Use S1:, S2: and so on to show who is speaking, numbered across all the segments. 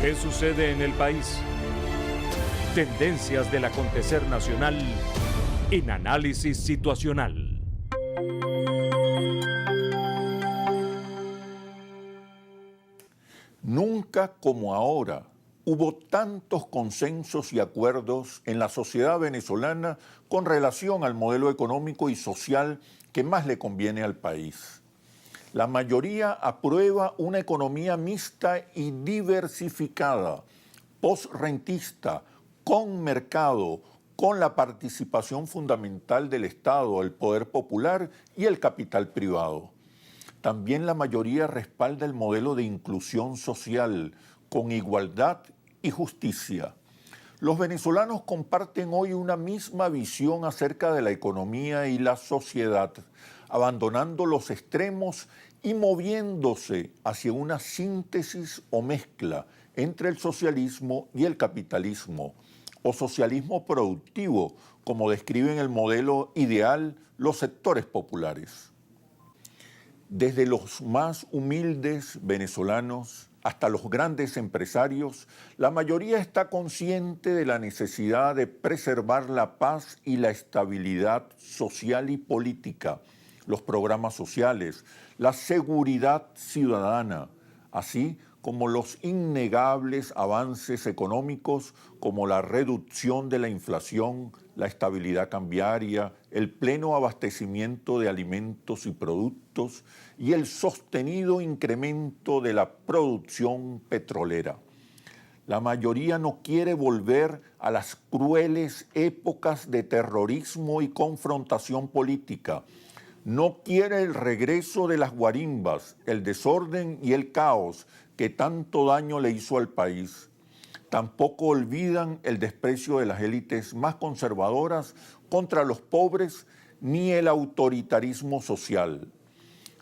S1: ¿Qué sucede en el país? Tendencias del acontecer nacional en Análisis Situacional.
S2: Nunca como ahora hubo tantos consensos y acuerdos en la sociedad venezolana con relación al modelo económico y social que más le conviene al país. La mayoría aprueba una economía mixta y diversificada, postrentista, con mercado, con la participación fundamental del Estado, el poder popular y el capital privado. También la mayoría respalda el modelo de inclusión social, con igualdad y justicia. Los venezolanos comparten hoy una misma visión acerca de la economía y la sociedad, abandonando los extremos y moviéndose hacia una síntesis o mezcla entre el socialismo y el capitalismo, o socialismo productivo, como describen el modelo ideal los sectores populares. Desde los más humildes venezolanos hasta los grandes empresarios, la mayoría está consciente de la necesidad de preservar la paz y la estabilidad social y política, los programas sociales, la seguridad ciudadana, así como los innegables avances económicos como la reducción de la inflación, la estabilidad cambiaria, el pleno abastecimiento de alimentos y productos y el sostenido incremento de la producción petrolera. La mayoría no quiere volver a las crueles épocas de terrorismo y confrontación política. No quiere el regreso de las guarimbas, el desorden y el caos que tanto daño le hizo al país. Tampoco olvidan el desprecio de las élites más conservadoras contra los pobres ni el autoritarismo social.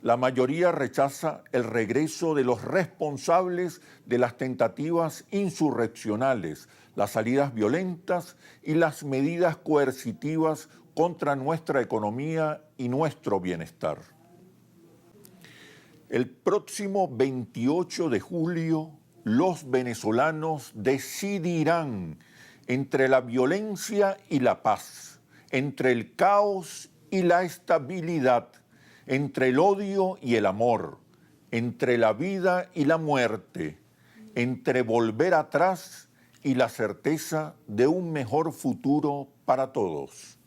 S2: La mayoría rechaza el regreso de los responsables de las tentativas insurreccionales, las salidas violentas y las medidas coercitivas contra nuestra economía y nuestro bienestar. El próximo 28 de julio, los venezolanos decidirán entre la violencia y la paz, entre el caos y la estabilidad, entre el odio y el amor, entre la vida y la muerte, entre volver atrás y la certeza de un mejor futuro para todos.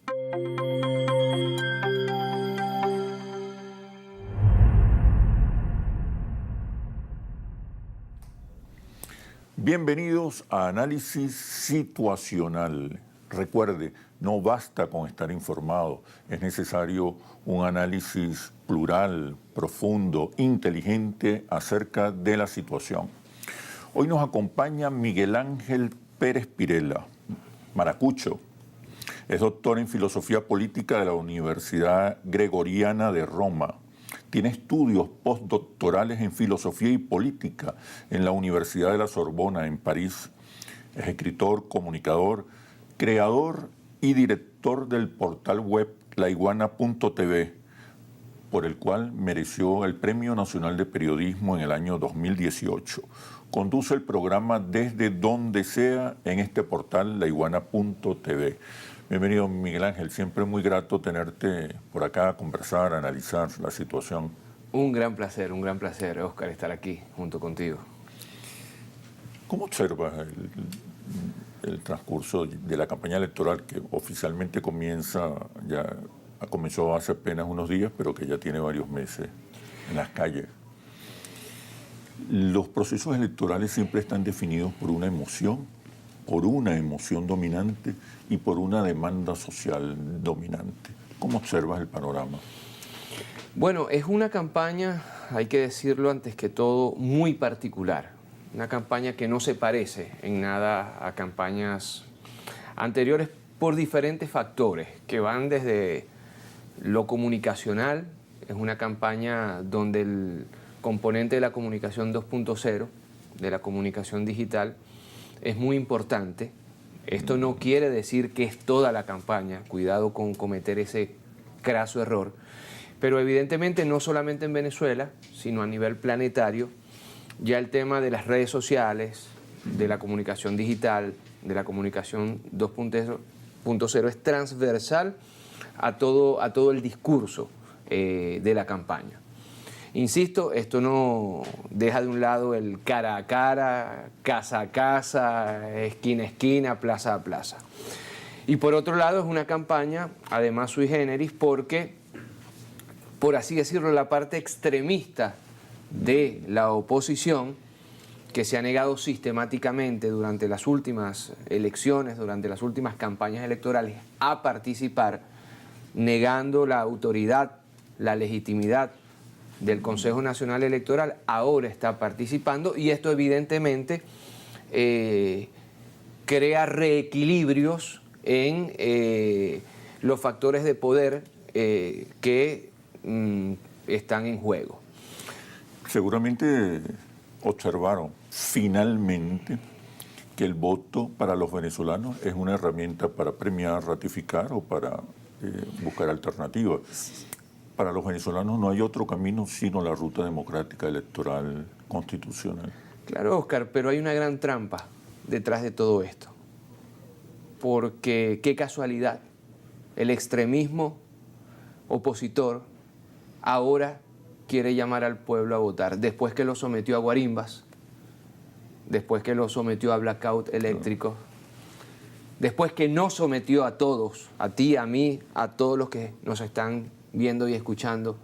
S2: Bienvenidos a Análisis Situacional. Recuerde, no basta con estar informado, es necesario un análisis plural, profundo, inteligente acerca de la situación. Hoy nos acompaña Miguel Ángel Pérez Pirela, maracucho. Es doctor en Filosofía Política de la Universidad Gregoriana de Roma. Tiene estudios postdoctorales en Filosofía y Política en la Universidad de la Sorbona, en París. Es escritor, comunicador, creador y director del portal web laiguana.tv, por el cual mereció el Premio Nacional de Periodismo en el año 2018. Conduce el programa Desde Donde Sea en este portal laiguana.tv. Bienvenido, Miguel Ángel. Siempre muy grato tenerte por acá a conversar, a analizar la situación.
S3: Un gran placer, Oscar, estar aquí junto contigo.
S2: ¿Cómo observas el transcurso de la campaña electoral que oficialmente comenzó hace apenas unos días, pero que ya tiene varios meses en las calles? Los procesos electorales siempre están definidos por una emoción dominante y por una demanda social dominante. ¿Cómo observas el panorama?
S3: Bueno, es una campaña, hay que decirlo antes que todo, muy particular. Una campaña que no se parece en nada a campañas anteriores por diferentes factores que van desde lo comunicacional. Es una campaña donde el componente de la comunicación 2.0, de la comunicación digital, es muy importante. Esto no quiere decir que es toda la campaña, cuidado con cometer ese craso error, pero evidentemente no solamente en Venezuela, sino a nivel planetario, ya el tema de las redes sociales, de la comunicación digital, de la comunicación 2.0, es transversal a todo el discurso de la campaña. Insisto, esto no deja de un lado el cara a cara, casa a casa, esquina a esquina, plaza a plaza. Y por otro lado es una campaña, además sui generis, porque, por así decirlo, la parte extremista de la oposición, que se ha negado sistemáticamente durante las últimas elecciones, durante las últimas campañas electorales, a participar, negando la autoridad, la legitimidad del Consejo Nacional Electoral, ahora está participando, y esto evidentemente crea reequilibrios en los factores de poder que están en juego.
S2: Seguramente observaron finalmente que el voto para los venezolanos es una herramienta para premiar, ratificar o para buscar alternativas. Para los venezolanos no hay otro camino sino la ruta democrática, electoral, constitucional.
S3: Claro, Oscar, pero hay una gran trampa detrás de todo esto. Porque qué casualidad, el extremismo opositor ahora quiere llamar al pueblo a votar, después que lo sometió a guarimbas, después que lo sometió a blackout eléctrico, después que no sometió a todos, a ti, a mí, a todos los que nos están viendo y escuchando,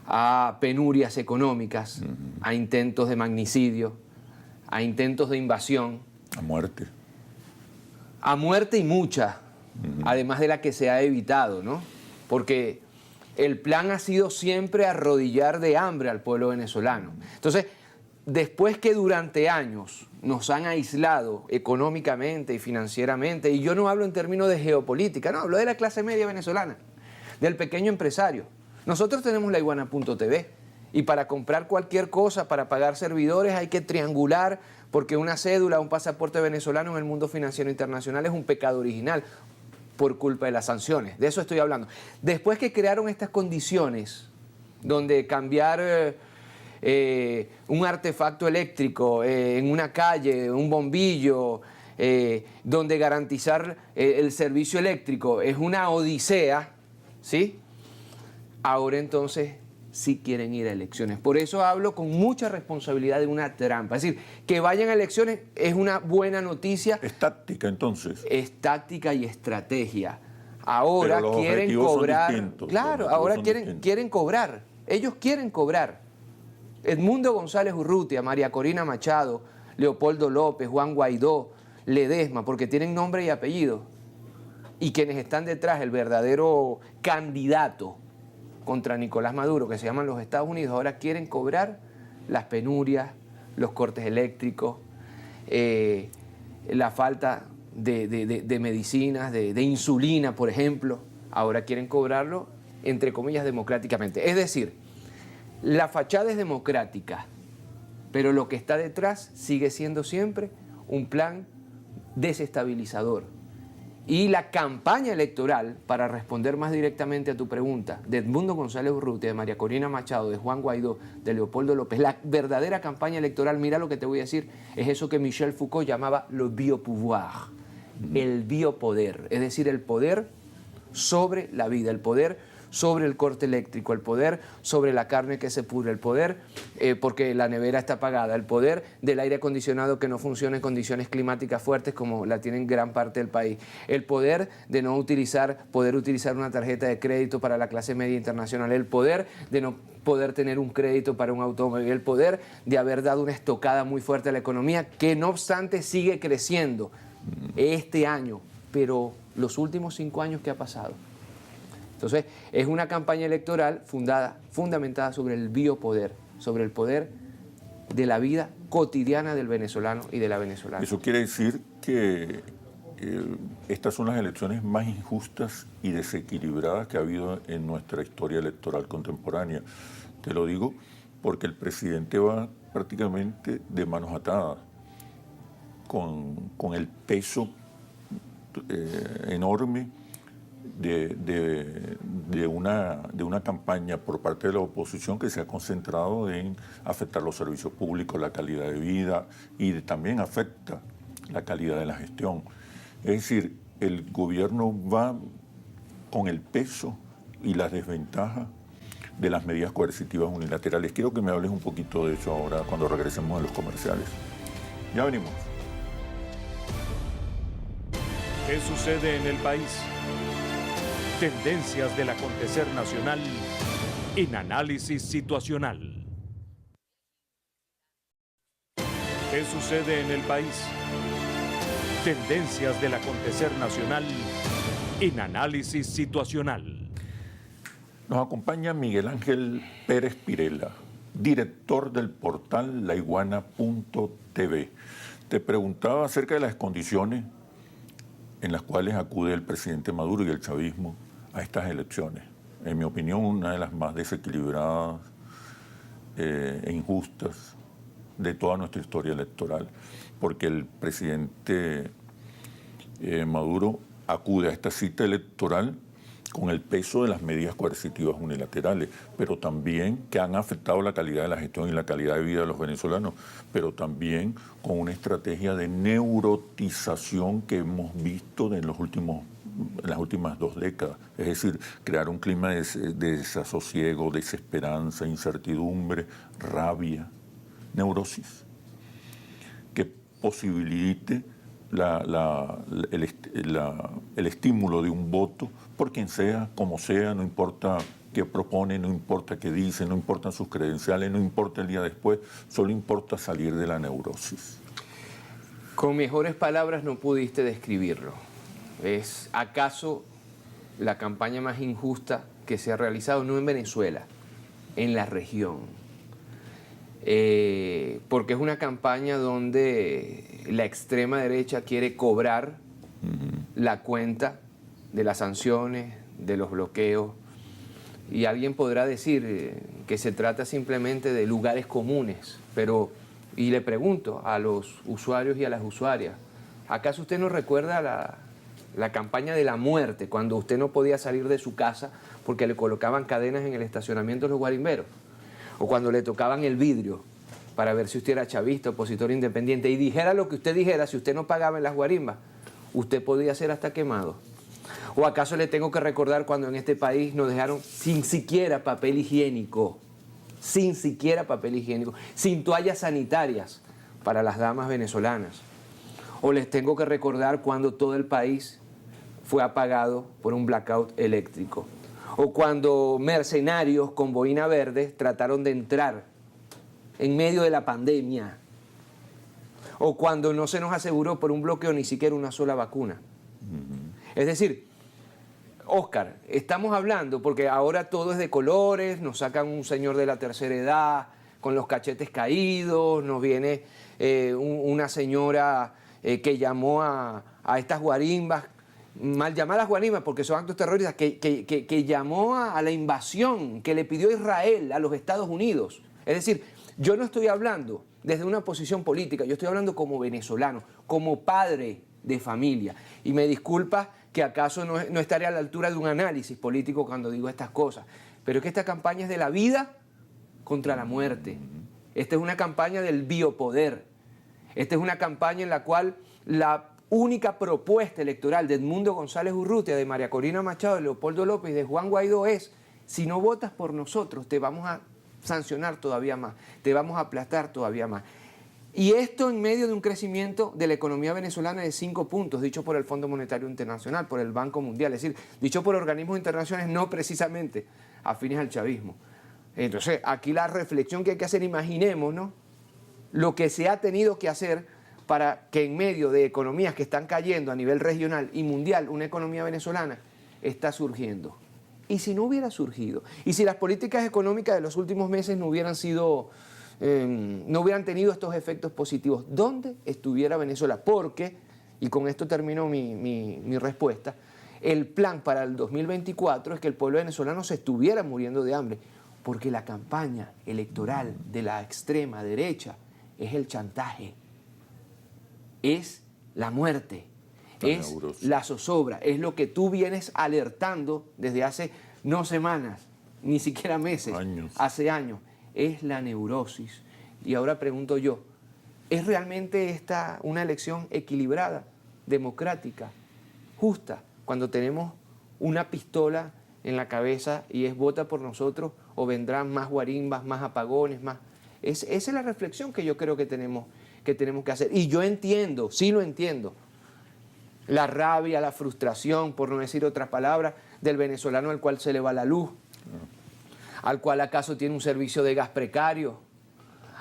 S3: a penurias económicas, a intentos de magnicidio, a intentos de invasión.
S2: A muerte.
S3: A muerte y mucha, además de la que se ha evitado, ¿no? Porque el plan ha sido siempre arrodillar de hambre al pueblo venezolano. Entonces, después que durante años nos han aislado económicamente y financieramente, y yo no hablo en términos de geopolítica, no, hablo de la clase media venezolana, del pequeño empresario. Nosotros tenemos la Iguana.tv y para comprar cualquier cosa, para pagar servidores, hay que triangular, porque una cédula, un pasaporte venezolano en el mundo financiero internacional es un pecado original por culpa de las sanciones. De eso estoy hablando. Después que crearon estas condiciones donde cambiar un artefacto eléctrico en una calle, un bombillo, donde garantizar el servicio eléctrico es una odisea, ¿sí? Ahora entonces sí quieren ir a elecciones. Por eso hablo con mucha responsabilidad de una trampa. Es decir, que vayan a elecciones es una buena noticia.
S2: ¿Es táctica entonces?
S3: Es táctica y estrategia. Ahora quieren cobrar. Claro, ahora quieren cobrar. Ellos quieren cobrar. Edmundo González Urrutia, María Corina Machado, Leopoldo López, Juan Guaidó, Ledesma, porque tienen nombre y apellido. Y quienes están detrás, el verdadero candidato contra Nicolás Maduro, que se llaman los Estados Unidos, ahora quieren cobrar las penurias, los cortes eléctricos, la falta de medicinas, de insulina, por ejemplo. Ahora quieren cobrarlo, entre comillas, democráticamente. Es decir, la fachada es democrática, pero lo que está detrás sigue siendo siempre un plan desestabilizador. Y la campaña electoral, para responder más directamente a tu pregunta, de Edmundo González Urrutia, de María Corina Machado, de Juan Guaidó, de Leopoldo López, la verdadera campaña electoral, mira lo que te voy a decir, es eso que Michel Foucault llamaba le biopouvoir, el biopoder, es decir, el poder sobre la vida, el poder sobre el corte eléctrico, el poder sobre la carne que se pudre, el poder porque la nevera está apagada, el poder del aire acondicionado que no funciona en condiciones climáticas fuertes como la tienen gran parte del país, el poder de no poder utilizar una tarjeta de crédito para la clase media internacional, el poder de no poder tener un crédito para un automóvil, el poder de haber dado una estocada muy fuerte a la economía, que no obstante sigue creciendo este año, pero los últimos 5 años, ¿qué ha pasado? Entonces, es una campaña electoral fundamentada sobre el biopoder, sobre el poder de la vida cotidiana del venezolano y de la venezolana.
S2: Eso quiere decir que estas son las elecciones más injustas y desequilibradas que ha habido en nuestra historia electoral contemporánea. Te lo digo porque el presidente va prácticamente de manos atadas, con el peso enorme de una campaña por parte de la oposición que se ha concentrado en afectar los servicios públicos, la calidad de vida y también afecta la calidad de la gestión. Es decir, el gobierno va con el peso y las desventajas de las medidas coercitivas unilaterales. Quiero que me hables un poquito de eso ahora cuando regresemos a los comerciales. Ya venimos.
S1: ¿Qué sucede en el país? Tendencias del acontecer nacional en análisis situacional. ¿Qué sucede en el país? Tendencias del acontecer nacional en análisis situacional.
S2: Nos acompaña Miguel Ángel Pérez Pirela, director del portal laiguana.tv. Te preguntaba acerca de las condiciones en las cuales acude el presidente Maduro y el chavismo a estas elecciones. En mi opinión, una de las más desequilibradas e injustas de toda nuestra historia electoral, porque el presidente Maduro acude a esta cita electoral con el peso de las medidas coercitivas unilaterales, pero también que han afectado la calidad de la gestión y la calidad de vida de los venezolanos, pero también con una estrategia de neurotización que hemos visto en las últimas 2 décadas. Es decir, crear un clima de desasosiego, desesperanza, incertidumbre, rabia, neurosis, que posibilite el estímulo de un voto por quien sea, como sea, no importa qué propone, no importa qué dice, no importan sus credenciales, no importa el día después, solo importa salir de la neurosis.
S3: Con mejores palabras no pudiste describirlo. ¿Es acaso la campaña más injusta que se ha realizado, no en Venezuela, en la región? Porque es una campaña donde la extrema derecha quiere cobrar la cuenta de las sanciones, de los bloqueos, y alguien podrá decir que se trata simplemente de lugares comunes, pero, y le pregunto a los usuarios y a las usuarias, ¿acaso usted no recuerda la campaña de la muerte, cuando usted no podía salir de su casa porque le colocaban cadenas en el estacionamiento de los guarimberos? O cuando le tocaban el vidrio para ver si usted era chavista, opositor independiente, y dijera lo que usted dijera, si usted no pagaba en las guarimbas, usted podía ser hasta quemado. ¿O acaso le tengo que recordar cuando en este país nos dejaron sin siquiera papel higiénico, sin toallas sanitarias para las damas venezolanas? ¿O les tengo que recordar cuando todo el país fue apagado por un blackout eléctrico? O cuando mercenarios con boina verde trataron de entrar en medio de la pandemia. O cuando no se nos aseguró por un bloqueo ni siquiera una sola vacuna. Es decir, Oscar, estamos hablando, porque ahora todo es de colores, nos sacan un señor de la tercera edad con los cachetes caídos, nos viene una señora que llamó a estas guarimbas, mal llamadas guarimbas porque son actos terroristas, que llamó a la invasión que le pidió Israel a los Estados Unidos. Es decir, yo no estoy hablando desde una posición política, yo estoy hablando como venezolano, como padre de familia. Y me disculpa que acaso no estaré a la altura de un análisis político cuando digo estas cosas, pero es que esta campaña es de la vida contra la muerte. Esta es una campaña del biopoder. Esta es una campaña en la cual la única propuesta electoral de Edmundo González Urrutia, de María Corina Machado, de Leopoldo López y de Juan Guaidó es: si no votas por nosotros, te vamos a sancionar todavía más, te vamos a aplastar todavía más. Y esto en medio de un crecimiento de la economía venezolana de 5 puntos, dicho por el Fondo Monetario Internacional, por el Banco Mundial, es decir, dicho por organismos internacionales no precisamente afines al chavismo. Entonces, aquí la reflexión que hay que hacer, imaginémonos lo que se ha tenido que hacer para que en medio de economías que están cayendo a nivel regional y mundial, una economía venezolana está surgiendo. ¿Y si no hubiera surgido? ¿Y si las políticas económicas de los últimos meses no hubieran sido... no hubieran tenido estos efectos positivos? ¿Dónde estuviera Venezuela? Porque, y con esto termino mi respuesta, el plan para el 2024 es que el pueblo venezolano se estuviera muriendo de hambre, porque la campaña electoral de la extrema derecha es el chantaje, es la muerte, es la zozobra, es lo que tú vienes alertando desde hace no semanas, ni siquiera meses, hace años, es la neurosis. Y ahora pregunto yo, ¿es realmente esta una elección equilibrada, democrática, justa, cuando tenemos una pistola en la cabeza y es vota por nosotros o vendrán más guarimbas, más apagones, más? Esa es la reflexión que yo creo que tenemos que hacer. Y yo entiendo, sí lo entiendo, la rabia, la frustración, por no decir otras palabras, del venezolano al cual se le va la luz, al cual acaso tiene un servicio de gas precario,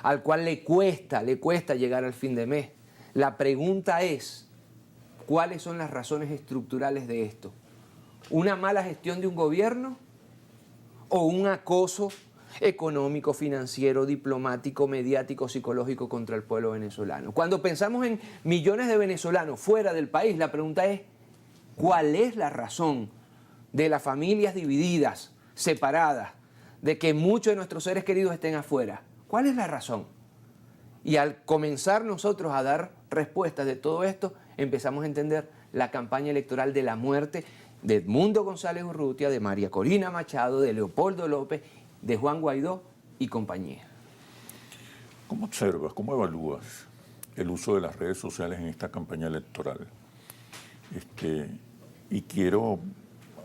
S3: al cual le cuesta llegar al fin de mes. La pregunta es, ¿cuáles son las razones estructurales de esto? ¿Una mala gestión de un gobierno o un acoso económico, financiero, diplomático, mediático, psicológico contra el pueblo venezolano? Cuando pensamos en millones de venezolanos fuera del país, la pregunta es, ¿cuál es la razón de las familias divididas, separadas, de que muchos de nuestros seres queridos estén afuera? ¿Cuál es la razón? Y al comenzar nosotros a dar respuestas de todo esto, empezamos a entender la campaña electoral de la muerte de Edmundo González Urrutia, de María Corina Machado, de Leopoldo López, de Juan Guaidó y compañía.
S2: ¿Cómo observas, cómo evalúas el uso de las redes sociales en esta campaña electoral? Y quiero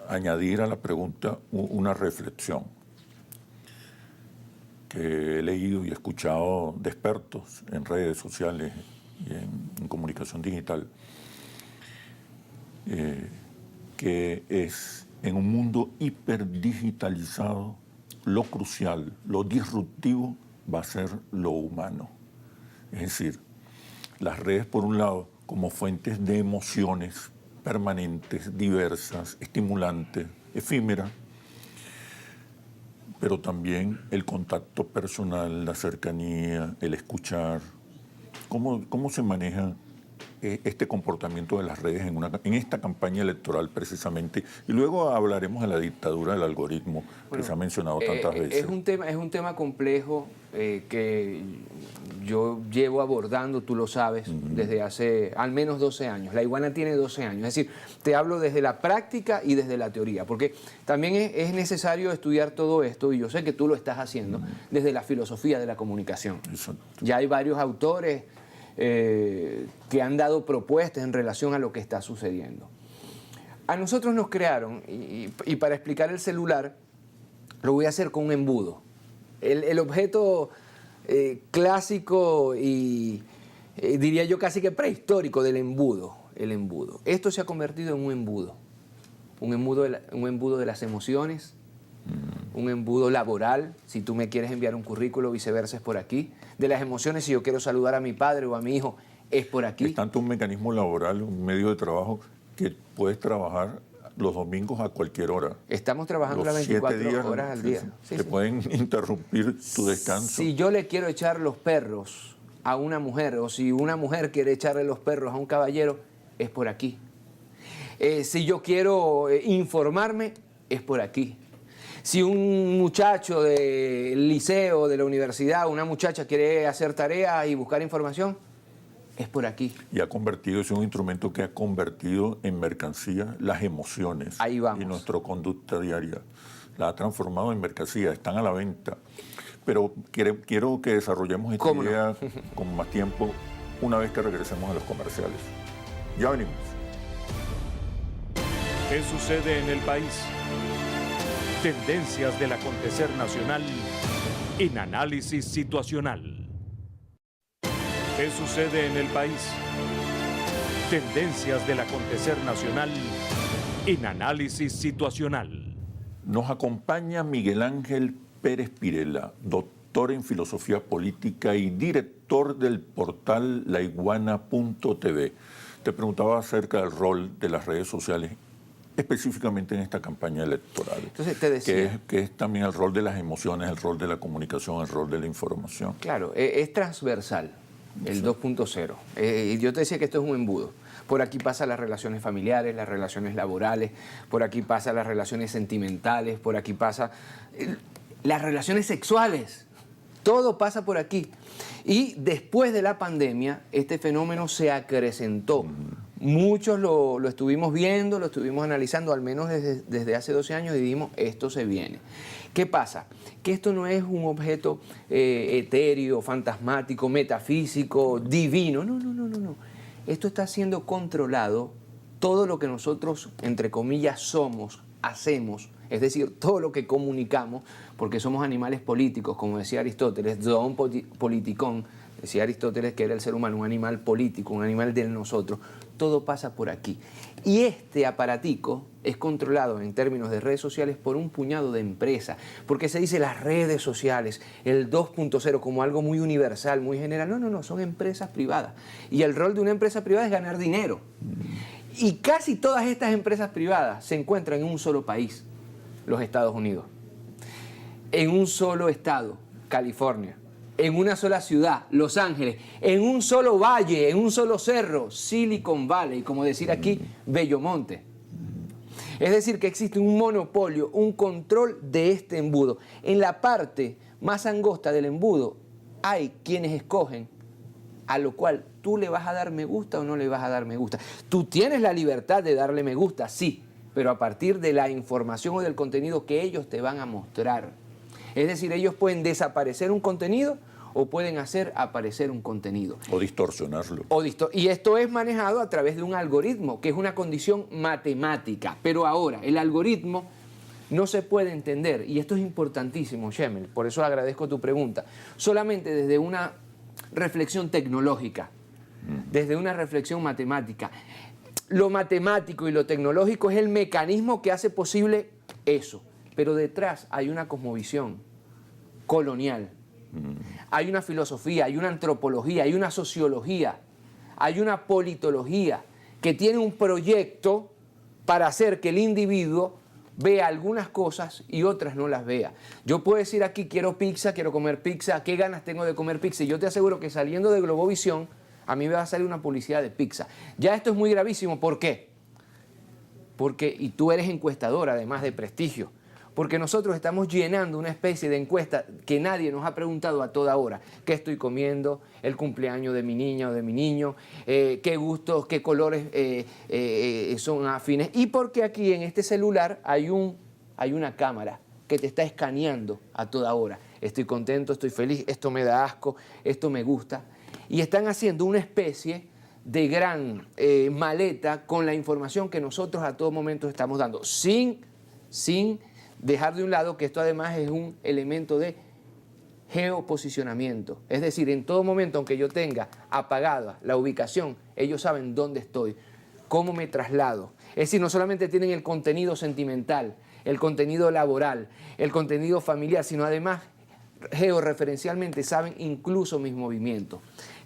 S2: añadir a la pregunta una reflexión que he leído y escuchado de expertos en redes sociales y en comunicación digital, que es en un mundo hiperdigitalizado, lo crucial, lo disruptivo va a ser lo humano. Es decir, las redes, por un lado, como fuentes de emociones permanentes, diversas, estimulantes, efímeras, pero también el contacto personal, la cercanía, el escuchar. ¿Cómo se maneja este comportamiento de las redes en esta campaña electoral precisamente? Y luego hablaremos de la dictadura del algoritmo, que se ha mencionado tantas veces.
S3: Es un tema complejo que yo llevo abordando, tú lo sabes, desde hace al menos 12 años. La iguana tiene 12 años. Es decir, te hablo desde la práctica y desde la teoría, porque también es necesario estudiar todo esto, y yo sé que tú lo estás haciendo, desde la filosofía de la comunicación. Exacto. Ya hay varios autores que han dado propuestas en relación a lo que está sucediendo. A nosotros nos crearon, y para explicar el celular, lo voy a hacer con un embudo. El objeto clásico y diría yo casi que prehistórico del embudo, el embudo. Esto se ha convertido en un embudo de las emociones, un embudo laboral, si tú me quieres enviar un currículo, viceversa, es por aquí. De las emociones, si yo quiero saludar a mi padre o a mi hijo, es por aquí.
S2: Es tanto un mecanismo laboral, un medio de trabajo, que puedes trabajar los domingos a cualquier hora.
S3: Estamos trabajando las 24 horas al día.
S2: Te pueden interrumpir tu descanso.
S3: Si yo le quiero echar los perros a una mujer, o si una mujer quiere echarle los perros a un caballero, es por aquí. Si yo quiero informarme, es por aquí. Si un muchacho del liceo, de la universidad, una muchacha quiere hacer tareas y buscar información, es por aquí.
S2: Y es un instrumento que ha convertido en mercancía las emociones.
S3: Ahí vamos.
S2: Y nuestra conducta diaria. La ha transformado en mercancía, están a la venta. Pero quiero que desarrollemos esta idea con más tiempo una vez que regresemos a los comerciales. Ya venimos.
S1: ¿Qué sucede en el país? Tendencias del acontecer nacional en análisis situacional. ¿Qué sucede en el país? Tendencias del acontecer nacional en análisis situacional.
S2: Nos acompaña Miguel Ángel Pérez Pirela, doctor en filosofía política y director del portal laiguana.tv. Te preguntaba acerca del rol de las redes sociales, específicamente en esta campaña electoral.
S3: Entonces te decía
S2: que es también el rol de las emociones, el rol de la comunicación, el rol de la información.
S3: Claro, es transversal el 2.0. Y yo te decía que esto es un embudo. Por aquí pasan las relaciones familiares, las relaciones laborales, por aquí pasan las relaciones sentimentales, por aquí pasa las relaciones sexuales. Todo pasa por aquí. Y después de la pandemia, este fenómeno se acrecentó Muchos lo estuvimos viendo, lo estuvimos analizando, al menos desde hace 12 años, y dijimos, esto se viene. ¿Qué pasa? Que esto no es un objeto etéreo, fantasmático, metafísico, divino. No. Esto está siendo controlado. Todo lo que nosotros, entre comillas, somos, hacemos, es decir, todo lo que comunicamos, porque somos animales políticos, como decía Aristóteles, zoon politikon, decía Aristóteles que era el ser humano un animal político, un animal de nosotros, todo pasa por aquí. Y este aparatico es controlado en términos de redes sociales por un puñado de empresas, porque se dice las redes sociales, el 2.0 como algo muy universal, muy general. No, son empresas privadas. Y el rol de una empresa privada es ganar dinero. Y casi todas estas empresas privadas se encuentran en un solo país, los Estados Unidos. En un solo estado, California. En una sola ciudad, Los Ángeles. En un solo valle, en un solo cerro, Silicon Valley, como decir aquí, Bellomonte. Es decir, que existe un monopolio, un control de este embudo. En la parte más angosta del embudo hay quienes escogen a lo cual tú le vas a dar me gusta o no le vas a dar me gusta. Tú tienes la libertad de darle me gusta, sí, pero a partir de la información o del contenido que ellos te van a mostrar. Es decir, ellos pueden desaparecer un contenido o pueden hacer aparecer un contenido.
S2: O distorsionarlo.
S3: Y esto es manejado a través de un algoritmo, que es una condición matemática. Pero ahora, el algoritmo no se puede entender, y esto es importantísimo, Shemel, por eso agradezco tu pregunta, solamente desde una reflexión tecnológica, desde una reflexión matemática. Lo matemático y lo tecnológico es el mecanismo que hace posible eso, pero detrás hay una cosmovisión colonial, hay una filosofía, hay una antropología, hay una sociología, hay una politología que tiene un proyecto para hacer que el individuo vea algunas cosas y otras no las vea. Yo puedo decir aquí, quiero pizza, quiero comer pizza, ¿qué ganas tengo de comer pizza? Y yo te aseguro que saliendo de Globovisión, a mí me va a salir una publicidad de pizza. Ya esto es muy gravísimo. ¿Por qué? Porque, y tú eres encuestadora, además de prestigio, porque nosotros estamos llenando una especie de encuesta que nadie nos ha preguntado a toda hora. ¿Qué estoy comiendo? ¿El cumpleaños de mi niña o de mi niño? ¿Qué gustos, qué colores son afines? Y porque aquí en este celular hay una cámara que te está escaneando a toda hora. Estoy contento, estoy feliz, esto me da asco, esto me gusta. Y están haciendo una especie de gran maleta con la información que nosotros a todo momento estamos dando, sin dejar de un lado que esto además es un elemento de geoposicionamiento. Es decir, en todo momento, aunque yo tenga apagada la ubicación, ellos saben dónde estoy, cómo me traslado. Es decir, no solamente tienen el contenido sentimental, el contenido laboral, el contenido familiar, sino además georreferencialmente saben incluso mis movimientos.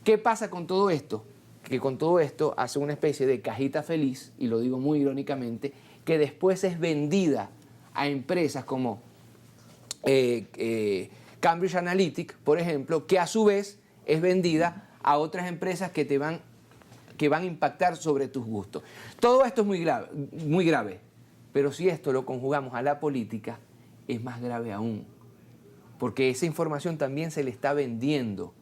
S3: ¿Qué pasa con todo esto? Que con todo esto hace una especie de cajita feliz, y lo digo muy irónicamente, que después es vendida a empresas como Cambridge Analytica, por ejemplo, que a su vez es vendida a otras empresas que van a impactar sobre tus gustos. Todo esto es muy grave, pero si esto lo conjugamos a la política, es más grave aún, porque esa información también se le está vendiendo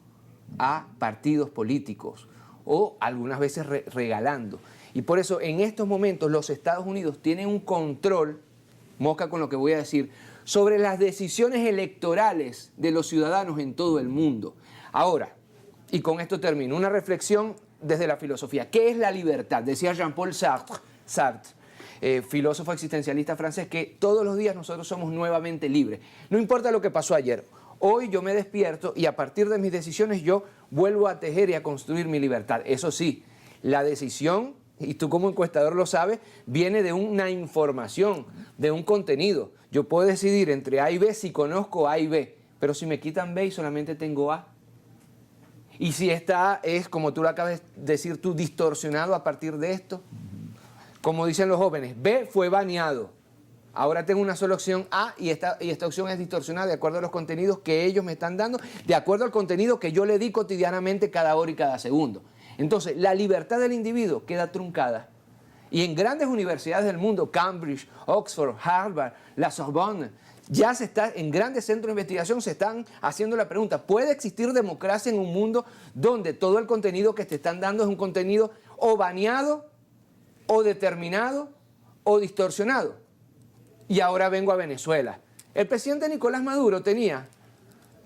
S3: a partidos políticos o algunas veces regalando. Y por eso en estos momentos los Estados Unidos tienen un control, mosca con lo que voy a decir, sobre las decisiones electorales de los ciudadanos en todo el mundo. Ahora, y con esto termino, una reflexión desde la filosofía. ¿Qué es la libertad? Decía Jean-Paul Sartre, filósofo existencialista francés, que todos los días nosotros somos nuevamente libres. No importa lo que pasó ayer. Hoy yo me despierto y a partir de mis decisiones yo vuelvo a tejer y a construir mi libertad. Eso sí, la decisión, y tú como encuestador lo sabes, viene de una información, de un contenido. Yo puedo decidir entre A y B si conozco A y B, pero si me quitan B y solamente tengo A. Y si esta A es, como tú lo acabas de decir tú, distorsionado a partir de esto, como dicen los jóvenes, B fue baneado. Ahora tengo una sola opción A y esta opción es distorsionada de acuerdo a los contenidos que ellos me están dando, de acuerdo al contenido que yo le di cotidianamente cada hora y cada segundo. Entonces, la libertad del individuo queda truncada. Y en grandes universidades del mundo, Cambridge, Oxford, Harvard, la Sorbonne, ya en grandes centros de investigación se están haciendo la pregunta, ¿puede existir democracia en un mundo donde todo el contenido que te están dando es un contenido o baneado o determinado o distorsionado. Y ahora vengo a Venezuela. El presidente Nicolás Maduro tenía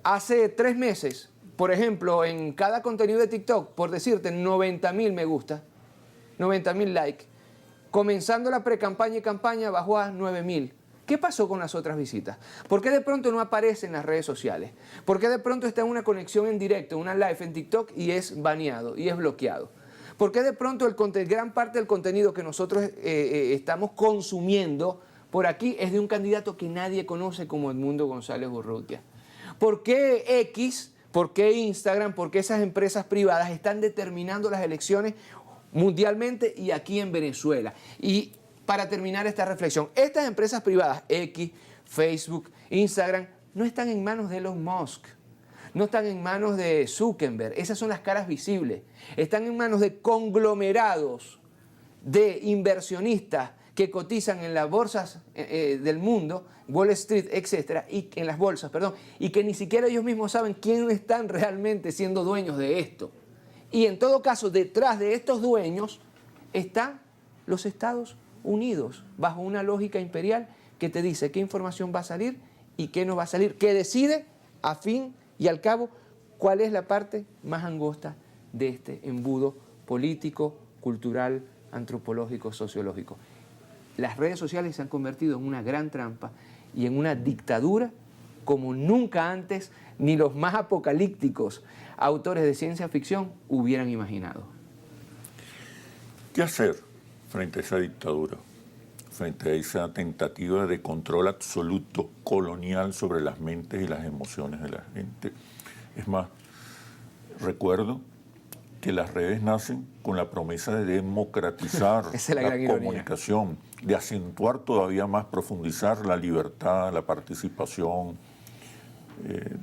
S3: hace 3 meses, por ejemplo, en cada contenido de TikTok, por decirte, 90.000 me gusta, 90.000 likes. Comenzando la pre-campaña y campaña bajó a 9.000. ¿Qué pasó con las otras visitas? ¿Por qué de pronto no aparece en las redes sociales? ¿Por qué de pronto está en una conexión en directo, una live en TikTok y es baneado y es bloqueado? ¿Por qué de pronto gran parte del contenido que nosotros estamos consumiendo por aquí es de un candidato que nadie conoce como Edmundo González Urrutia? ¿Por qué X, por qué Instagram, por qué esas empresas privadas están determinando las elecciones mundialmente y aquí en Venezuela? Y para terminar esta reflexión, estas empresas privadas, X, Facebook, Instagram, no están en manos de Elon Musk, no están en manos de Zuckerberg, esas son las caras visibles, están en manos de conglomerados, de inversionistas que cotizan en las bolsas del mundo, Wall Street, etcétera, y en las bolsas, perdón, y que ni siquiera ellos mismos saben quiénes están realmente siendo dueños de esto. Y en todo caso, detrás de estos dueños están los Estados Unidos, bajo una lógica imperial que te dice qué información va a salir y qué no va a salir, que decide, a fin y al cabo, cuál es la parte más angosta de este embudo político, cultural, antropológico, sociológico. Las redes sociales se han convertido en una gran trampa y en una dictadura como nunca antes ni los más apocalípticos autores de ciencia ficción hubieran imaginado.
S2: ¿Qué hacer frente a esa dictadura? Frente a esa tentativa de control absoluto colonial sobre las mentes y las emociones de la gente. Es más, recuerdo que las redes nacen con la promesa de democratizar la comunicación, de acentuar todavía más, profundizar la libertad, la participación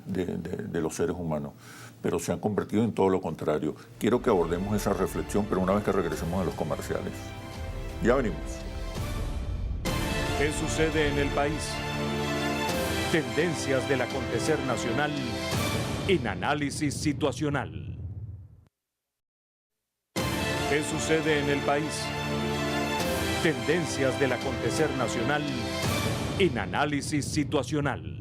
S2: de los seres humanos. Pero se han convertido en todo lo contrario. Quiero que abordemos esa reflexión, pero una vez que regresemos a los comerciales. Ya venimos.
S1: ¿Qué sucede en el país? Tendencias del acontecer nacional en análisis situacional. ¿Qué sucede en el país? Tendencias del acontecer nacional en análisis situacional.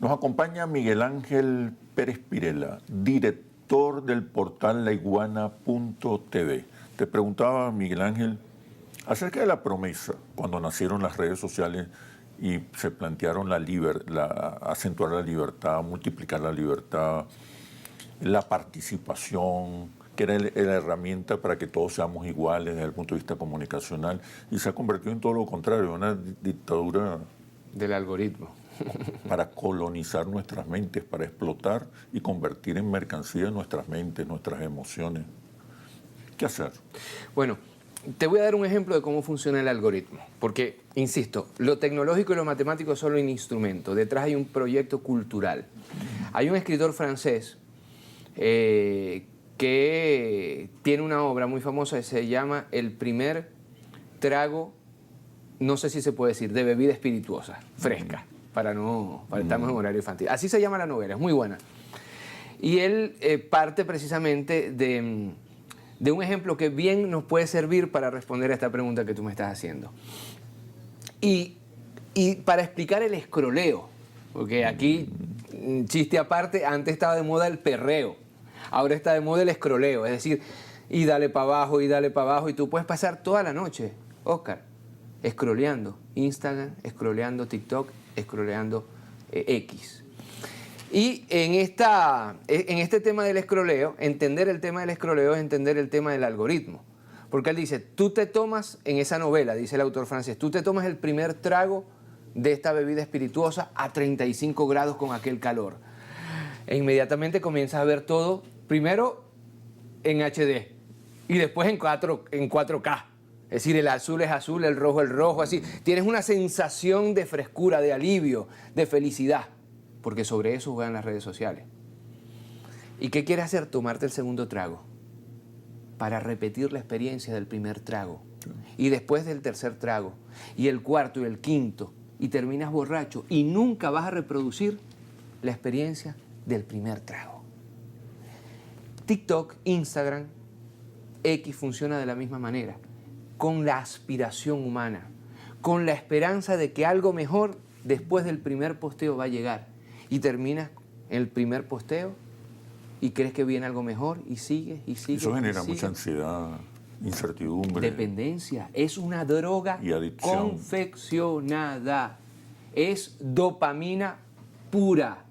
S2: Nos acompaña Miguel Ángel Pérez Pirela, director del portal laiguana.tv. Te preguntaba, Miguel Ángel, acerca de la promesa cuando nacieron las redes sociales y se plantearon acentuar la libertad, multiplicar la libertad, la participación, que era la herramienta para que todos seamos iguales desde el punto de vista comunicacional, y se ha convertido en todo lo contrario, una dictadura
S3: del algoritmo.
S2: Para colonizar nuestras mentes, para explotar y convertir en mercancía nuestras mentes, nuestras emociones. ¿Qué hacer?
S3: Bueno, te voy a dar un ejemplo de cómo funciona el algoritmo, porque, insisto, lo tecnológico y lo matemático es solo un instrumento, detrás hay un proyecto cultural. Hay un escritor francés que tiene una obra muy famosa que se llama El primer trago, no sé si se puede decir, de bebida espirituosa, fresca, para estamos en horario infantil. Así se llama la novela, es muy buena. Y él parte precisamente de un ejemplo que bien nos puede servir para responder a esta pregunta que tú me estás haciendo. Y para explicar el escroleo, porque aquí, chiste aparte, antes estaba de moda el perreo, ahora está de moda el escroleo, es decir, y dale para abajo, y tú puedes pasar toda la noche, Oscar, escroleando Instagram, escroleando TikTok, escroleando X. Y en este tema del escroleo, entender el tema del escroleo es entender el tema del algoritmo. Porque él dice, tú te tomas, en esa novela, dice el autor francés, tú te tomas el primer trago de esta bebida espirituosa a 35 grados con aquel calor. E inmediatamente comienzas a ver todo, primero en HD y después en 4K. Es decir, el azul es azul, el rojo es rojo, así. Tienes una sensación de frescura, de alivio, de felicidad, porque sobre eso juegan las redes sociales. ¿Y qué quieres hacer? Tomarte el segundo trago para repetir la experiencia del primer trago. Y después del tercer trago, y el cuarto y el quinto, y terminas borracho y nunca vas a reproducir la experiencia del primer trago. TikTok, Instagram, X funciona de la misma manera. con la aspiración humana, con la esperanza de que algo mejor después del primer posteo va a llegar. Y terminas el primer posteo y crees que viene algo mejor y sigue y sigue.
S2: Eso genera
S3: y sigue.
S2: mucha ansiedad, incertidumbre.
S3: Dependencia. Es una droga
S2: Y adicción.
S3: confeccionada. Es dopamina pura.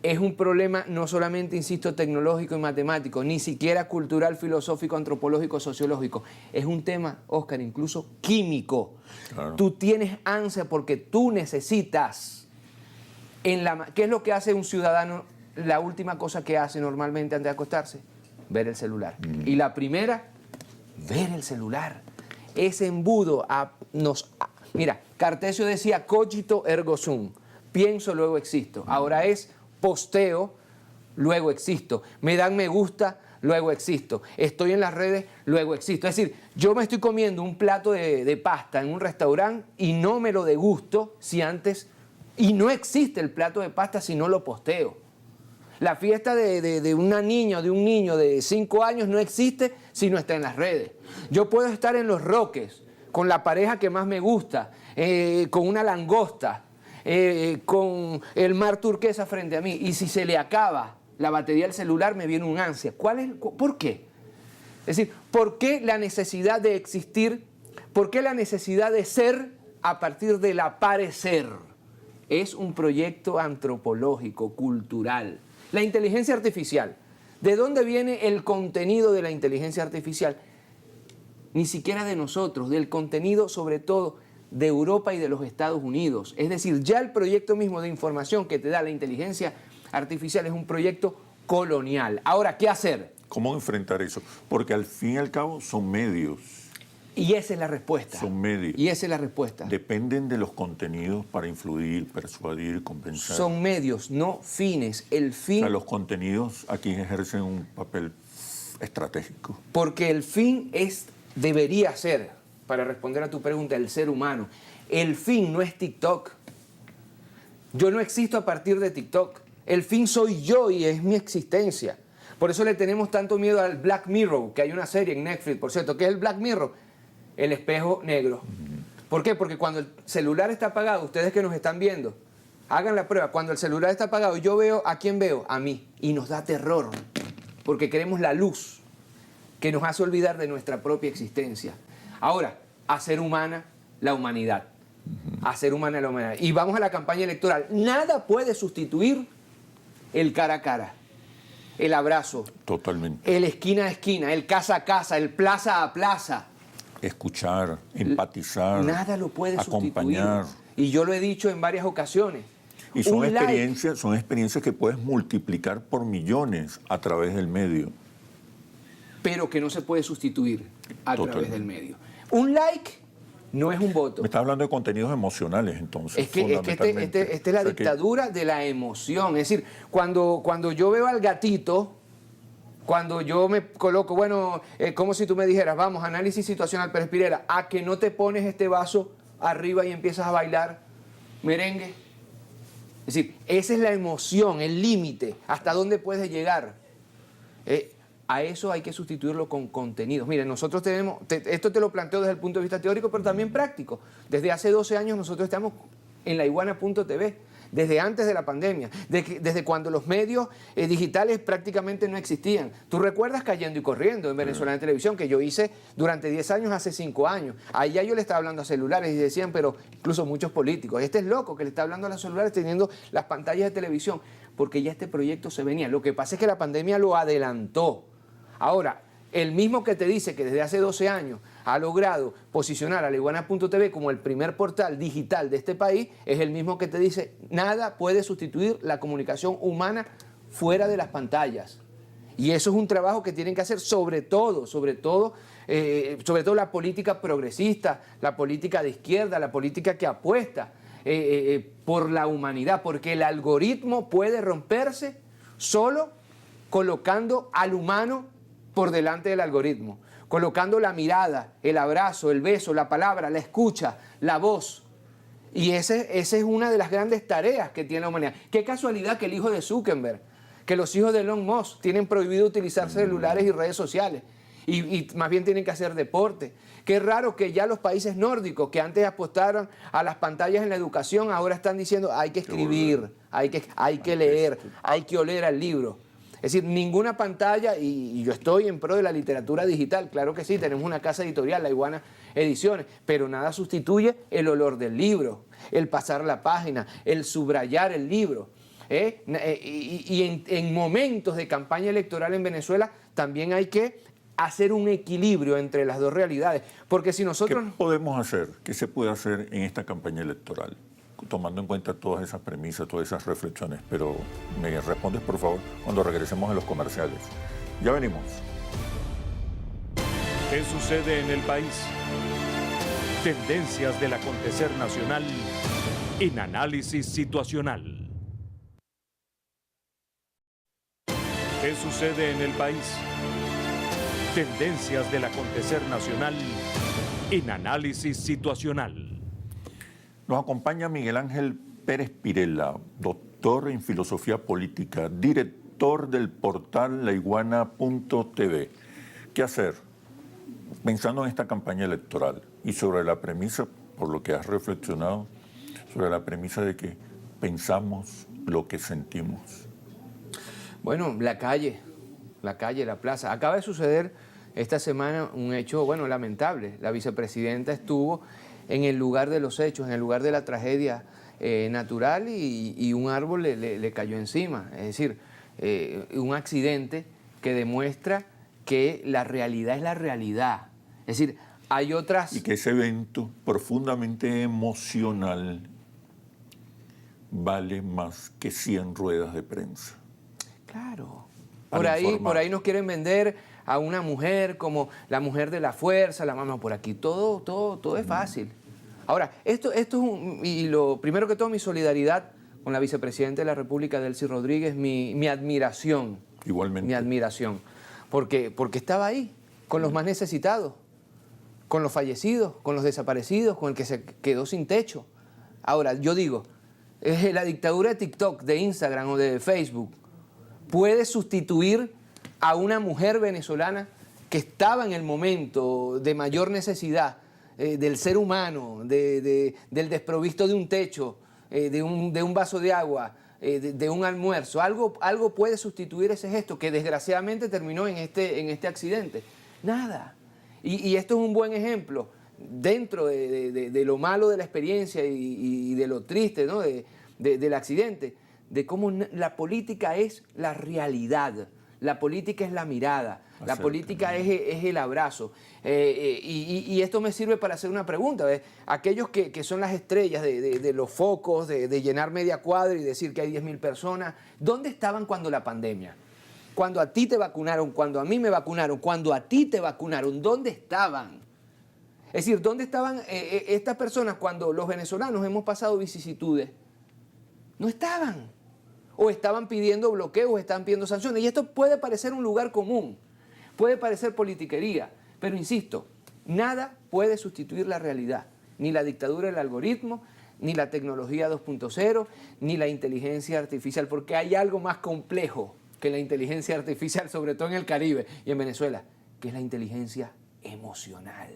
S3: Es un problema no solamente, insisto, tecnológico y matemático, ni siquiera cultural, filosófico, antropológico, sociológico. Es un tema, Oscar, incluso químico.
S2: Claro.
S3: Tú tienes ansia porque tú necesitas. ¿Qué es lo que hace un ciudadano? La última cosa que hace normalmente antes de acostarse, ver el celular. Y la primera, ver el celular. Ese embudo mira, Cartesio decía cogito ergo sum, pienso luego existo. Ahora es posteo, luego existo. Me dan me gusta, luego existo. Estoy en las redes, luego existo. Es decir, yo me estoy comiendo un plato de pasta en un restaurante y no me lo degusto y no existe el plato de pasta si no lo posteo. La fiesta de una niña o de un niño de 5 años no existe si no está en las redes. Yo puedo estar en Los Roques con la pareja que más me gusta, con una langosta, con el mar turquesa frente a mí, y si se le acaba la batería del celular me viene un ansia. ¿Por qué? Es decir, ¿por qué la necesidad de existir? ¿Por qué la necesidad de ser a partir del aparecer? Es un proyecto antropológico, cultural. La inteligencia artificial. ¿De dónde viene el contenido de la inteligencia artificial? Ni siquiera de nosotros, del contenido sobre todo de Europa y de los Estados Unidos. Es decir, ya el proyecto mismo de información que te da la inteligencia artificial es un proyecto colonial. Ahora, ¿qué hacer?
S2: ¿Cómo enfrentar eso? Porque al fin y al cabo son medios.
S3: Y esa es la respuesta.
S2: Son medios.
S3: Y esa es la respuesta.
S2: Dependen de los contenidos para influir, persuadir, convencer.
S3: Son medios, no fines. El fin...
S2: O sea, los contenidos aquí ejercen un papel estratégico.
S3: Porque el fin debería ser, para responder a tu pregunta, el ser humano. El fin no es TikTok. Yo no existo a partir de TikTok. El fin soy yo y es mi existencia. Por eso le tenemos tanto miedo al Black Mirror, que hay una serie en Netflix, por cierto. ¿Qué es el Black Mirror? El espejo negro. ¿Por qué? Porque cuando el celular está apagado, ustedes que nos están viendo, hagan la prueba. Cuando el celular está apagado, yo veo, ¿a quién veo? A mí. Y nos da terror, porque queremos la luz que nos hace olvidar de nuestra propia existencia. Ahora, hacer humana la humanidad. Hacer humana la humanidad. Y vamos a la campaña electoral. Nada puede sustituir el cara a cara, el abrazo.
S2: Totalmente.
S3: El esquina a esquina, el casa a casa, el plaza a plaza.
S2: Escuchar, empatizar,
S3: Nada lo puede
S2: acompañar.
S3: sustituir. Y yo lo he dicho en varias ocasiones.
S2: Y son experiencias que puedes multiplicar por millones a través del medio.
S3: Pero que no se puede sustituir a
S2: Totalmente.
S3: través del medio. Un like no es un voto.
S2: Me estás hablando de contenidos emocionales, entonces.
S3: Es que
S2: fundamentalmente.
S3: esta es la
S2: O sea que-
S3: dictadura de la emoción. Es decir, cuando yo veo al gatito, cuando yo me coloco, bueno, como si tú me dijeras, vamos, análisis situacional, Pérez Pirela, a que no te pones este vaso arriba y empiezas a bailar merengue. Es decir, esa es la emoción, el límite, hasta dónde puedes llegar. A eso hay que sustituirlo con contenidos. Miren, nosotros tenemos, esto te lo planteo desde el punto de vista teórico, pero también práctico. Desde hace 12 años nosotros estamos en laiguana.tv, desde antes de la pandemia, desde cuando los medios digitales prácticamente no existían. ¿Tú recuerdas Cayendo y Corriendo en Venezuela en Televisión, que yo hice durante 10 años, hace 5 años? Ahí ya yo le estaba hablando a celulares y decían, pero incluso muchos políticos, este es loco que le está hablando a los celulares teniendo las pantallas de televisión, porque ya este proyecto se venía. Lo que pasa es que la pandemia lo adelantó. Ahora, el mismo que te dice que desde hace 12 años ha logrado posicionar a laiguana.tv como el primer portal digital de este país, es el mismo que te dice, nada puede sustituir la comunicación humana fuera de las pantallas. Y eso es un trabajo que tienen que hacer sobre todo la política progresista, la política de izquierda, la política que apuesta por la humanidad, porque el algoritmo puede romperse solo colocando al humano por delante del algoritmo, colocando la mirada, el abrazo, el beso, la palabra, la escucha, la voz. Y esa es una de las grandes tareas que tiene la humanidad. Qué casualidad que el hijo de Zuckerberg, que los hijos de Elon Musk tienen prohibido utilizar celulares y redes sociales. y más bien tienen que hacer deporte. Qué raro que ya los países nórdicos, que antes apostaron a las pantallas en la educación, ahora están diciendo hay que escribir, hay que leer, hay que oler al libro. Es decir, ninguna pantalla, y yo estoy en pro de la literatura digital, claro que sí, tenemos una casa editorial, La Iguana Ediciones, pero nada sustituye el olor del libro, el pasar la página, el subrayar el libro. Y en momentos de campaña electoral en Venezuela también hay que hacer un equilibrio entre las dos realidades, porque si nosotros...
S2: ¿Qué podemos hacer? ¿Qué se puede hacer en esta campaña electoral? Tomando en cuenta todas esas premisas, todas esas reflexiones, pero me respondes por favor cuando regresemos a los comerciales. Ya venimos.
S1: ¿Qué sucede en el país? Tendencias del acontecer nacional en Análisis Situacional. ¿Qué sucede en el país? Tendencias del acontecer nacional en Análisis Situacional.
S2: Nos acompaña Miguel Ángel Pérez Pirela, doctor en filosofía política, director del portal laiguana.tv. ¿Qué hacer? Pensando en esta campaña electoral y sobre la premisa, por lo que has reflexionado, sobre la premisa de que pensamos lo que sentimos.
S3: Bueno, la calle, la plaza. Acaba de suceder esta semana un hecho, bueno, lamentable. La vicepresidenta estuvo en el lugar de los hechos, en el lugar de la tragedia natural y un árbol le cayó encima. Es decir, un accidente que demuestra que la realidad es la realidad. Es decir, hay otras...
S2: Y que ese evento profundamente emocional vale más que 100 ruedas de prensa.
S3: Claro. Por ahí nos quieren vender a una mujer como la mujer de la fuerza, la mamá por aquí. Todo es fácil. Ahora, esto es y lo primero que todo, mi solidaridad con la vicepresidenta de la República, Delcy Rodríguez, mi admiración.
S2: Igualmente.
S3: Mi admiración. Porque estaba ahí, con los más necesitados, con los fallecidos, con los desaparecidos, con el que se quedó sin techo. Ahora, yo digo, la dictadura de TikTok, de Instagram o de Facebook puede sustituir a una mujer venezolana que estaba en el momento de mayor necesidad del ser humano, del desprovisto de un techo, de un vaso de agua, de un almuerzo. Algo puede sustituir ese gesto que desgraciadamente terminó en este accidente. Nada. Y esto es un buen ejemplo, dentro de lo malo de la experiencia y de lo triste, ¿no? del accidente, de cómo la política es la realidad. La política es la mirada, la política es el abrazo. Y esto me sirve para hacer una pregunta. ¿Ves? Aquellos que son las estrellas de los focos, de llenar media cuadra y decir que hay 10.000 personas, ¿dónde estaban cuando la pandemia? Cuando a ti te vacunaron, cuando a mí me vacunaron, cuando a ti te vacunaron, ¿dónde estaban? Es decir, ¿dónde estaban estas personas cuando los venezolanos hemos pasado vicisitudes? No estaban. O estaban pidiendo bloqueos, o estaban pidiendo sanciones. Y esto puede parecer un lugar común, puede parecer politiquería, pero insisto, nada puede sustituir la realidad. Ni la dictadura del algoritmo, ni la tecnología 2.0, ni la inteligencia artificial, porque hay algo más complejo que la inteligencia artificial, sobre todo en el Caribe y en Venezuela, que es la inteligencia emocional.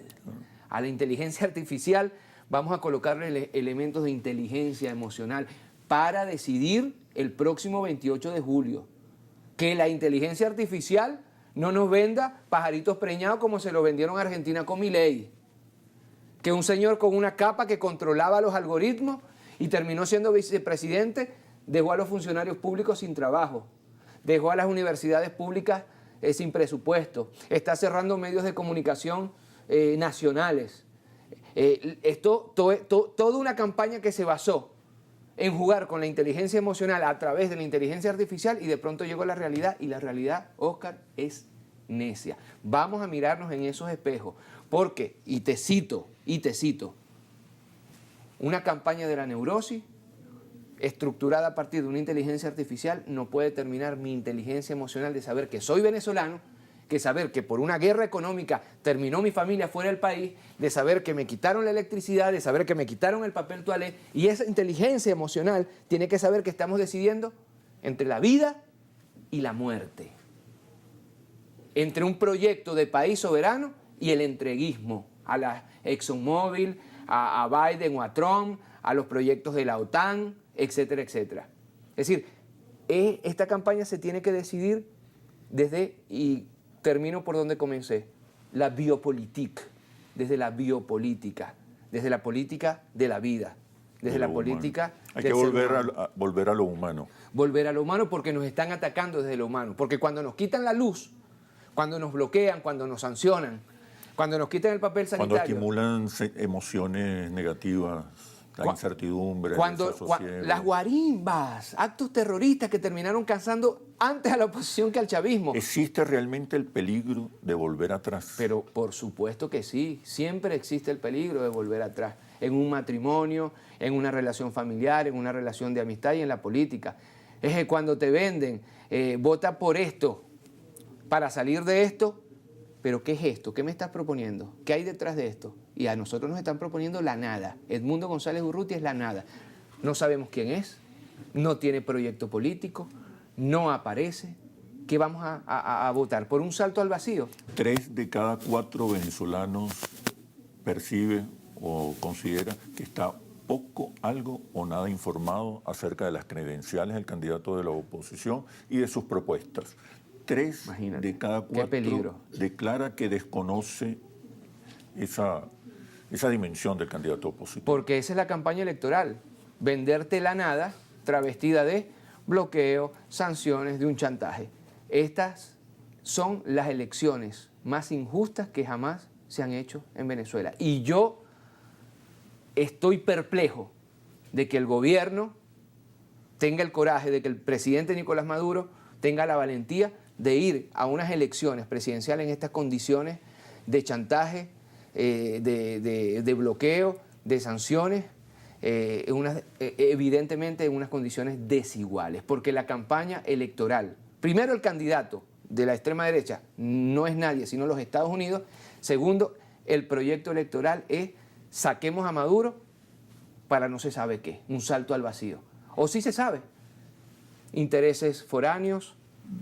S3: A la inteligencia artificial vamos a colocarle elementos de inteligencia emocional para decidir el próximo 28 de julio. Que la inteligencia artificial no nos venda pajaritos preñados como se lo vendieron a Argentina con Milei. Que un señor con una capa que controlaba los algoritmos y terminó siendo vicepresidente, dejó a los funcionarios públicos sin trabajo, dejó a las universidades públicas sin presupuesto, está cerrando medios de comunicación nacionales. Toda una campaña que se basó en jugar con la inteligencia emocional a través de la inteligencia artificial y de pronto llegó la realidad y la realidad, Oscar, es necia. Vamos a mirarnos en esos espejos porque, y te cito, una campaña de la neurosis estructurada a partir de una inteligencia artificial no puede terminar mi inteligencia emocional de saber que soy venezolano, que saber que por una guerra económica terminó mi familia fuera del país, de saber que me quitaron la electricidad, de saber que me quitaron el papel toalé, y esa inteligencia emocional tiene que saber que estamos decidiendo entre la vida y la muerte. entre un proyecto de país soberano y el entreguismo a la ExxonMobil, a Biden o a Trump, a los proyectos de la OTAN, etcétera, etcétera. Es decir, esta campaña se tiene que decidir desde, y termino por donde comencé, la biopolitik, desde la biopolítica, desde la política de la vida, desde la política
S2: Hay que volver a lo humano.
S3: Volver a lo humano porque nos están atacando desde lo humano. Porque cuando nos quitan la luz, cuando nos bloquean, cuando nos sancionan, cuando nos quitan el papel sanitario...
S2: Cuando estimulan emociones negativas, la incertidumbre, el desasosiego.
S3: Las guarimbas, actos terroristas que terminaron cansando antes a la oposición que al chavismo.
S2: ¿Existe realmente el peligro de volver atrás?
S3: Pero por supuesto que sí, siempre existe el peligro de volver atrás. En un matrimonio, en una relación familiar, en una relación de amistad y en la política. Es que cuando te venden, vota por esto, para salir de esto, pero ¿qué es esto? ¿Qué me estás proponiendo? ¿Qué hay detrás de esto? Y a nosotros nos están proponiendo la nada. Edmundo González Urrutia es la nada. No sabemos quién es, no tiene proyecto político, no aparece. ¿Qué vamos a votar? ¿Por un salto al vacío?
S2: 3 de cada 4 venezolanos percibe o considera que está poco, algo o nada informado acerca de las credenciales del candidato de la oposición y de sus propuestas. 3
S3: Imagínate,
S2: de cada 4 declara que desconoce esa dimensión del candidato opositor.
S3: Porque esa es la campaña electoral, venderte la nada travestida de bloqueo, sanciones, de un chantaje. Estas son las elecciones más injustas que jamás se han hecho en Venezuela. Y yo estoy perplejo de que el gobierno tenga el coraje, de que el presidente Nicolás Maduro tenga la valentía de ir a unas elecciones presidenciales en estas condiciones de chantaje, de bloqueo, de sanciones, evidentemente en unas condiciones desiguales, porque la campaña electoral, primero el candidato de la extrema derecha no es nadie sino los Estados Unidos, segundo, el proyecto electoral es saquemos a Maduro para no se sabe qué, un salto al vacío, o sí se sabe, intereses foráneos,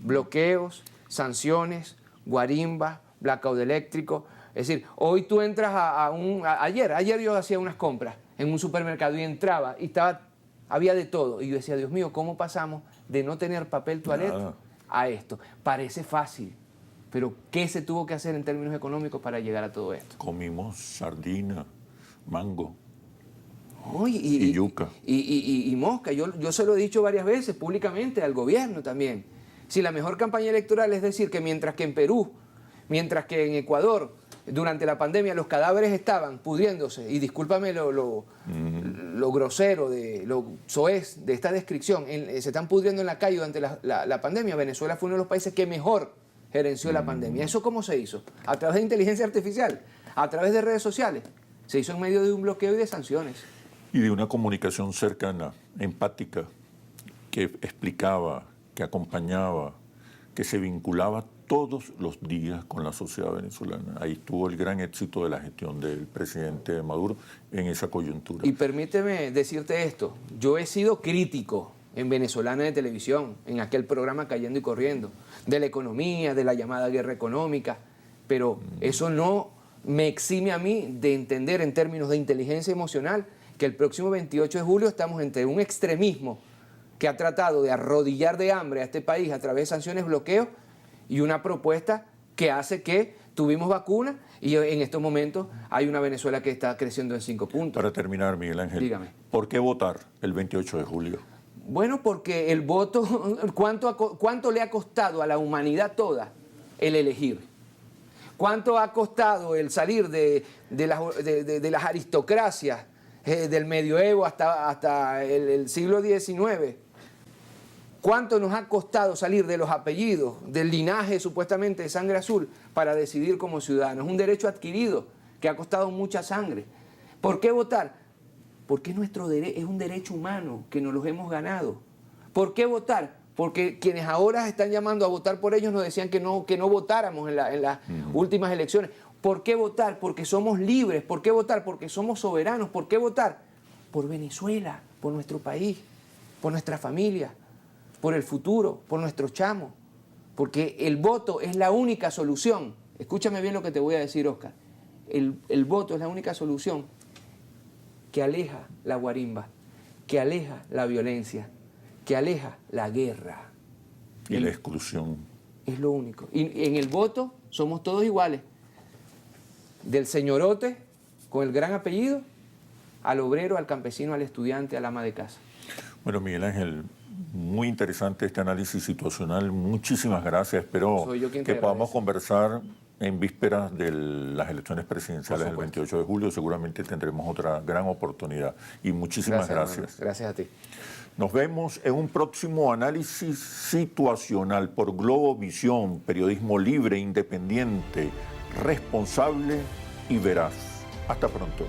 S3: bloqueos, sanciones, guarimbas, blackout eléctrico. Es decir, hoy tú entras ayer yo hacía unas compras en un supermercado y entraba y había de todo. Y yo decía, Dios mío, ¿cómo pasamos de no tener papel toalete a esto? Parece fácil, pero ¿qué se tuvo que hacer en términos económicos para llegar a todo esto?
S2: Comimos sardina, mango.
S3: Y
S2: yuca.
S3: Y mosca. Yo se lo he dicho varias veces públicamente al gobierno también. Si la mejor campaña electoral es decir que mientras que en Perú, mientras que en Ecuador, durante la pandemia los cadáveres estaban pudriéndose, y discúlpame lo grosero, lo soez de esta descripción, se están pudriendo en la calle durante la pandemia, Venezuela fue uno de los países que mejor gerenció la pandemia. ¿Eso cómo se hizo? A través de inteligencia artificial, a través de redes sociales. Se hizo en medio de un bloqueo y de sanciones.
S2: Y de una comunicación cercana, empática, que explicaba, que acompañaba, que se vinculaba todos los días con la sociedad venezolana. Ahí estuvo el gran éxito de la gestión del presidente Maduro en esa coyuntura.
S3: Y permíteme decirte esto, yo he sido crítico en Venezolana de Televisión, en aquel programa Cayendo y Corriendo, de la economía, de la llamada guerra económica, pero eso no me exime a mí de entender en términos de inteligencia emocional que el próximo 28 de julio estamos entre un extremismo que ha tratado de arrodillar de hambre a este país a través de sanciones, bloqueos, y una propuesta que hace que tuvimos vacuna y en estos momentos hay una Venezuela que está creciendo en 5 puntos.
S2: Para terminar, Miguel Ángel,
S3: dígame.
S2: ¿Por qué votar el 28 de julio?
S3: Bueno, porque el voto, ¿cuánto le ha costado a la humanidad toda el elegir? ¿Cuánto ha costado el salir de las aristocracias del medioevo hasta el siglo XIX? ¿Cuánto nos ha costado salir de los apellidos, del linaje supuestamente de sangre azul para decidir como ciudadanos? Es un derecho adquirido que ha costado mucha sangre. ¿Por qué votar? Porque es un derecho humano que nos los hemos ganado. ¿Por qué votar? Porque quienes ahora están llamando a votar por ellos nos decían que no votáramos en las últimas elecciones. ¿Por qué votar? Porque somos libres. ¿Por qué votar? Porque somos soberanos. ¿Por qué votar? Por Venezuela, por nuestro país, por nuestra familia, por el futuro, por nuestros chamos. porque el voto es la única solución. Escúchame bien lo que te voy a decir, Oscar. El voto es la única solución que aleja la guarimba, que aleja la violencia, que aleja la guerra.
S2: Y la exclusión.
S3: Es lo único. Y en el voto somos todos iguales. Del señorote con el gran apellido, al obrero, al campesino, al estudiante, al ama de casa.
S2: Bueno, Miguel Ángel, muy interesante este análisis situacional. Muchísimas gracias. Espero que podamos conversar en vísperas de las elecciones presidenciales del 28 de julio. Seguramente tendremos otra gran oportunidad. Y muchísimas gracias.
S3: Gracias a ti.
S2: Nos vemos en un próximo análisis situacional por Globovisión, periodismo libre, independiente, responsable y veraz. Hasta pronto.